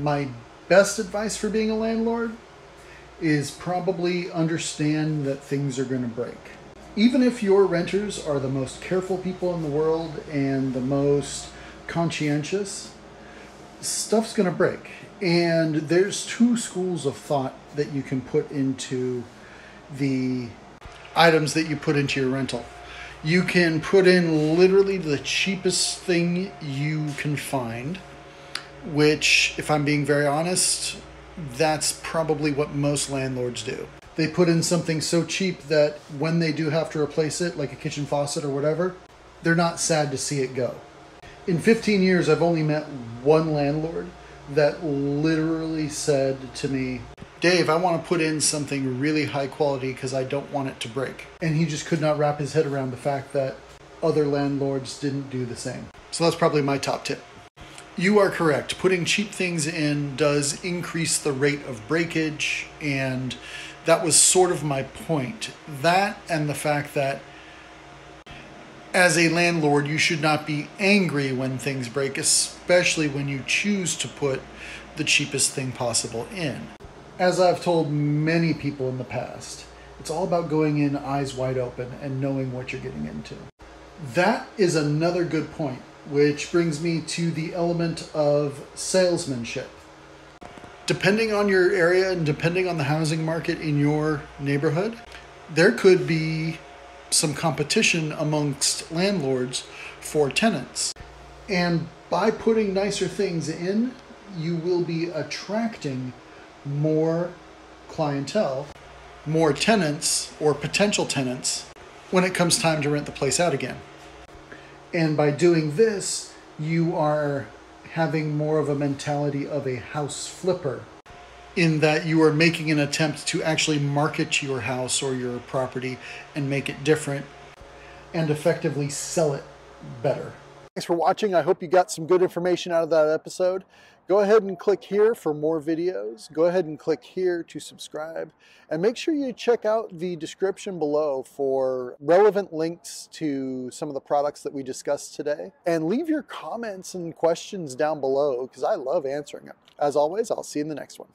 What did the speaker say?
My best advice for being a landlord is probably understand that things are going to break. Even if your renters are the most careful people in the world and the most conscientious, stuff's going to break. And there's two schools of thought that you can put into the items that you put into your rental. You can put in literally the cheapest thing you can find, which, if I'm being very honest, that's probably what most landlords do. They put in something so cheap that when they do have to replace it, like a kitchen faucet or whatever, they're not sad to see it go. In 15 years, I've only met one landlord that literally said to me, Dave, I want to put in something really high quality because I don't want it to break. And he just could not wrap his head around the fact that other landlords didn't do the same. So that's probably my top tip. You are correct. Putting cheap things in does increase the rate of breakage, and that was sort of my point. That and the fact that as a landlord, you should not be angry when things break, especially when you choose to put the cheapest thing possible in. As I've told many people in the past, it's all about going in eyes wide open and knowing what you're getting into. That is another good point, which brings me to the element of salesmanship. Depending on your area and depending on the housing market in your neighborhood, there could be some competition amongst landlords for tenants. And by putting nicer things in, you will be attracting more clientele, more tenants or potential tenants when it comes time to rent the place out again. And by doing this, you are having more of a mentality of a house flipper, in that you are making an attempt to actually market your house or your property and make it different and effectively sell it better. Thanks for watching. I hope you got some good information out of that episode. Go ahead and click here for more videos. Go ahead and click here to subscribe. And make sure you check out the description below for relevant links to some of the products that we discussed today. And leave your comments and questions down below because I love answering them. As always, I'll see you in the next one.